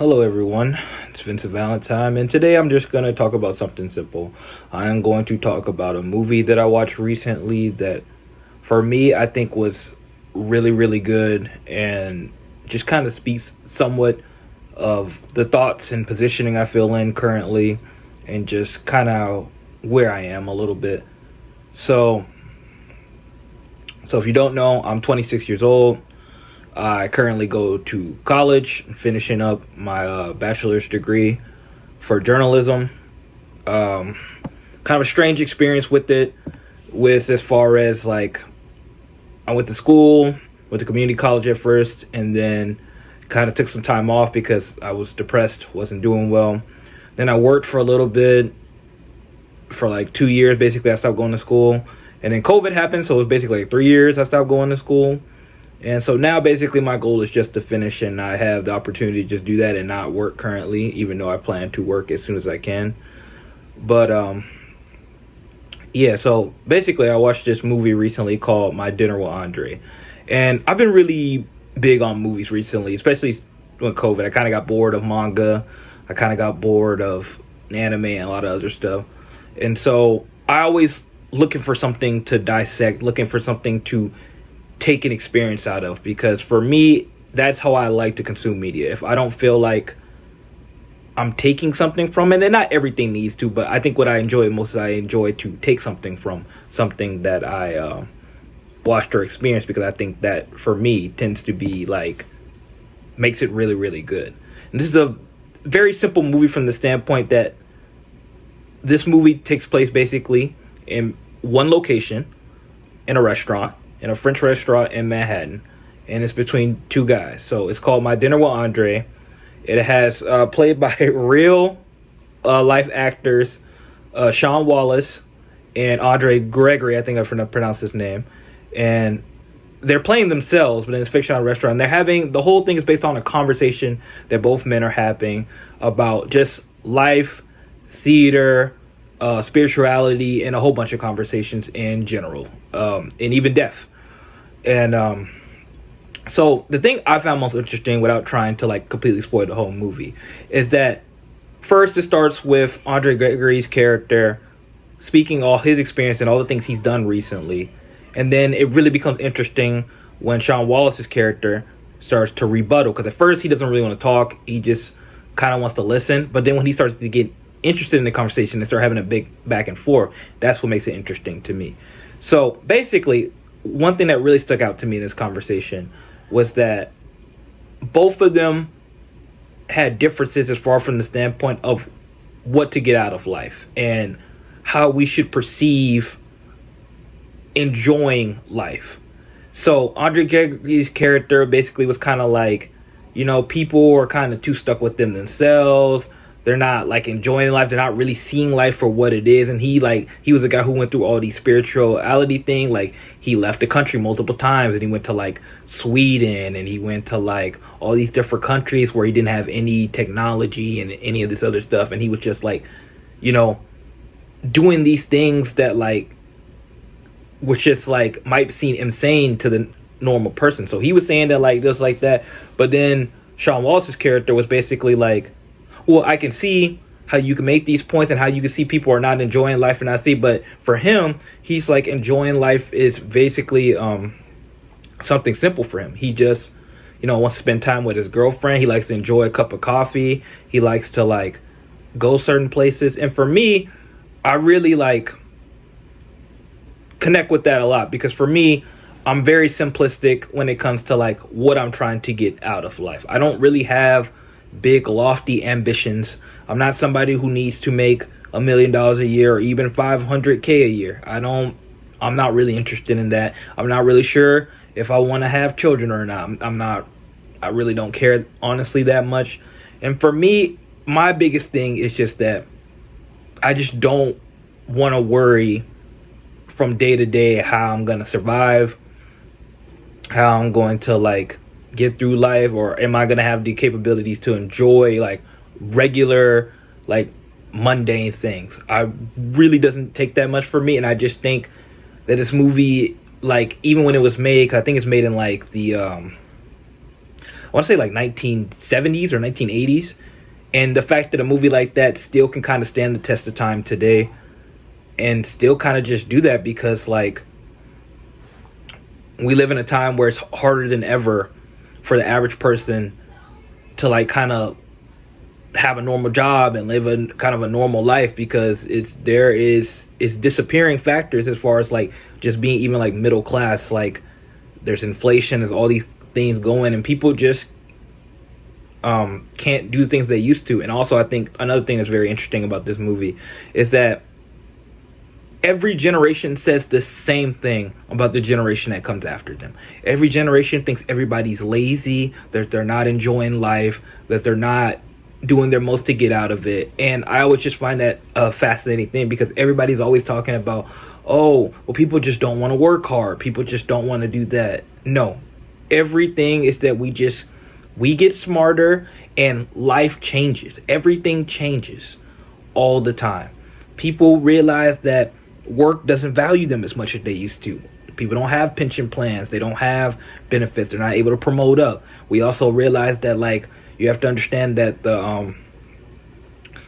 Hello, everyone. It's Vincent Valentine, and today I'm just going to talk about something simple. I am going to talk about a movie that I watched recently that, for me, I think was really, really good and just kind of speaks somewhat of the thoughts and positioning I feel in currently and just kind of where I am a little bit. So, so if you don't know, I'm 26 years old. I currently go to college, finishing up my bachelor's degree for journalism. Um, Kind of a strange experience with it, with as far as like I went to school, went to community college at first, and then kind of took some time off because I was depressed, wasn't doing well. Then I worked for a little bit, for like 2 years. Basically, I stopped going to school, and then COVID happened, so it was basically like 3 years I stopped going to school. And so now basically my goal is just to finish, and I have the opportunity to just do that and not work currently, even though I plan to work as soon as I can. But yeah, so basically I watched this movie recently called My Dinner with Andre. And I've been really big on movies recently, especially when COVID. I kind of got bored of manga. I kind of got bored of anime and a lot of other stuff. And so I always looking for something to dissect, looking for something to take an experience out of, because for me that's how I like to consume media. If I don't feel like I'm taking something from it, and not everything needs to, but I think what I enjoy most is I enjoy to take something from something that I watched or experienced, because I think that for me tends to be like makes it really, really good. And this is a very simple movie from the standpoint that this movie takes place basically in one location, in a restaurant, in a French restaurant in Manhattan, and it's between two guys. So it's called My Dinner with Andre. It has played by real life actors, Sean Wallace and Andre Gregory. I think I pronounced his name, and they're playing themselves, but in this fictional restaurant, they're having the whole thing is based on a conversation that both men are having about just life, theater, spirituality, and a whole bunch of conversations in general, and even death. And so the thing I found most interesting, without trying to like completely spoil the whole movie, is that first it starts with Andre Gregory's character speaking all his experience and all the things he's done recently, and then it really becomes interesting when Sean Wallace's character starts to rebuttal, because at first he doesn't really want to talk, he just kind of wants to listen, but then when he starts to get interested in the conversation and start having a big back and forth, that's what makes it interesting to me. So basically, one thing that really stuck out to me in this conversation was that both of them had differences as far from the standpoint of what to get out of life and how we should perceive enjoying life. So Andre Gregory's character basically was kind of like, people are kind of too stuck with themselves. They're not like enjoying life. They're not really seeing life for what it is. And he was a guy who went through all these spirituality thing. Like, he left the country multiple times, and he went to like Sweden, and he went to like all these different countries where he didn't have any technology and any of this other stuff. And he was just like, doing these things that like, which just like might seem insane to the normal person. So he was saying that like just like that. But then Sean Wallace's character was basically like, well, I can see how you can make these points and how you can see people are not enjoying life, and I see, but for him, he's like enjoying life is basically something simple for him. He just, wants to spend time with his girlfriend. He likes to enjoy a cup of coffee. He likes to like go certain places. And for me, I really like connect with that a lot, because for me, I'm very simplistic when it comes to like what I'm trying to get out of life. I don't really have big lofty ambitions. I'm not somebody who needs to make $1 million a year or even $500K a year. I'm not really interested in that. I'm not really sure if I want to have children or not. I really don't care, honestly, that much. And for me, my biggest thing is just that I just don't want to worry from day to day how I'm going to survive, how I'm going to like get through life, or am I gonna have the capabilities to enjoy like regular, like mundane things. I really doesn't take that much for me, and I just think that this movie, like, even when it was made, 'cause I think it's made in like the want to say like 1970s or 1980s. And the fact that a movie like that still can kind of stand the test of time today and still kind of just do that, because like we live in a time where it's harder than ever for the average person to like kind of have a normal job and live a kind of a normal life, because it's disappearing factors as far as like just being even like middle class. Like there's inflation, there's all these things going, and people just can't do things they used to. And also I think another thing that's very interesting about this movie is that every generation says the same thing about the generation that comes after them. Every generation thinks everybody's lazy, that they're not enjoying life, that they're not doing their most to get out of it. And I always just find that a fascinating thing, because everybody's always talking about, oh, well, people just don't want to work hard. People just don't want to do that. No, everything is that we get smarter and life changes. Everything changes all the time. People realize that work doesn't value them as much as they used to. People don't have pension plans. They don't have benefits. They're not able to promote up. We also realize that like you have to understand that the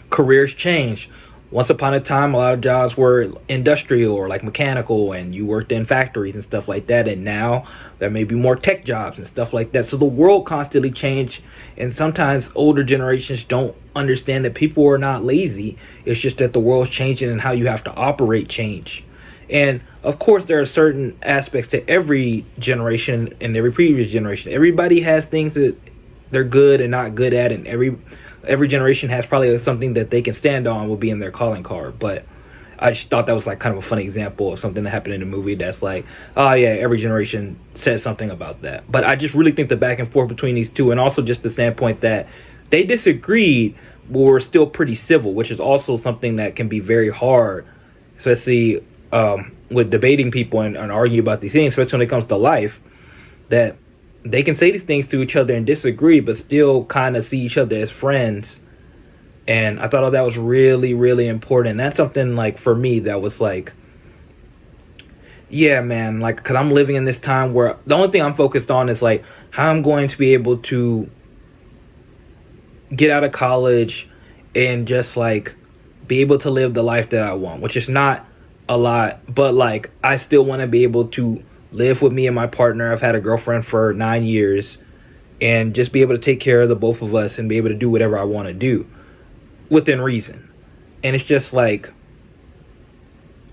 careers change. Once upon a time, a lot of jobs were industrial or like mechanical, and you worked in factories and stuff like that. And now there may be more tech jobs and stuff like that. So the world constantly changed, and sometimes older generations don't understand that people are not lazy. It's just that the world's changing and how you have to operate change. And of course, there are certain aspects to every generation and every previous generation. Everybody has things that they're good and not good at, and every generation has probably something that they can stand on will be in their calling card. But I just thought that was like kind of a funny example of something that happened in the movie that's like, oh yeah, every generation says something about that. But I just really think the back and forth between these two, and also just the standpoint that they disagreed but were still pretty civil, which is also something that can be very hard, especially with debating people and argue about these things, especially when it comes to life, that they can say these things to each other and disagree, but still kind of see each other as friends. And I thought that was really, really important. That's something like for me that was like, yeah, man, like, because I'm living in this time where the only thing I'm focused on is like how I'm going to be able to get out of college and just like be able to live the life that I want, which is not a lot, but like I still want to be able to live with me and my partner. I've had a girlfriend for 9 years, and just be able to take care of the both of us and be able to do whatever I want to do within reason. And it's just like,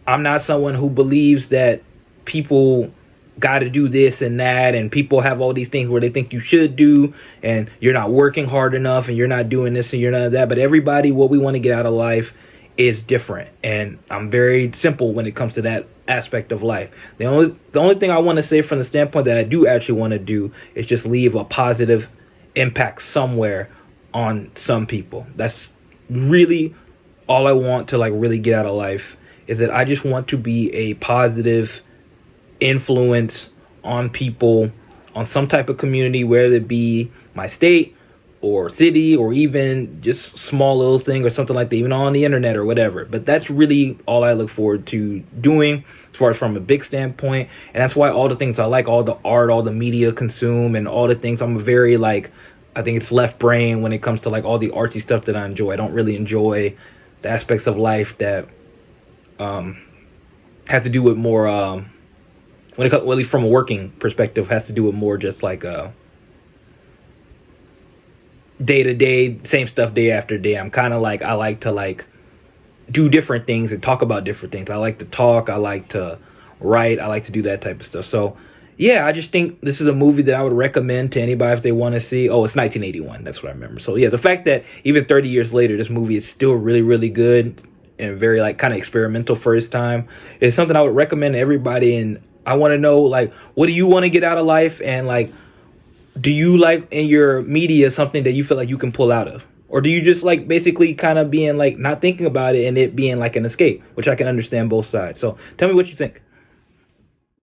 I'm not someone who believes that people got to do this and that, and people have all these things where they think you should do, and you're not working hard enough, and you're not doing this and you're not that. But everybody, what we want to get out of life is different, and I'm very simple when it comes to that aspect of life. The only thing I want to say from the standpoint that I do actually want to do is just leave a positive impact somewhere on some people. That's really all I want to like really get out of life, is that I just want to be a positive influence on people, on some type of community, whether it be my state or city, or even just small little thing or something like that, even on the internet or whatever. But that's really all I look forward to doing as far as from a big standpoint. And that's why all the things I like, all the art, all the media consume, and all the things, I'm very like, I think it's left brain when it comes to like all the artsy stuff that I enjoy. I don't really enjoy the aspects of life that have to do with more when it comes, well, at least from a working perspective, has to do with more just like day to day, same stuff day after day. I'm kind of like, I like to like do different things and talk about different things. I like to talk, I like to write, I like to do that type of stuff. So yeah, I just think this is a movie that I would recommend to anybody if they want to see. Oh, it's 1981. That's what I remember. So yeah, the fact that even 30 years later, this movie is still really, really good and very like kind of experimental for its time is something I would recommend to everybody. And I want to know, like, what do you want to get out of life? And like, do you like in your media something that you feel like you can pull out of? Or do you just like basically kind of being like not thinking about it and it being like an escape, which I can understand both sides. So tell me what you think.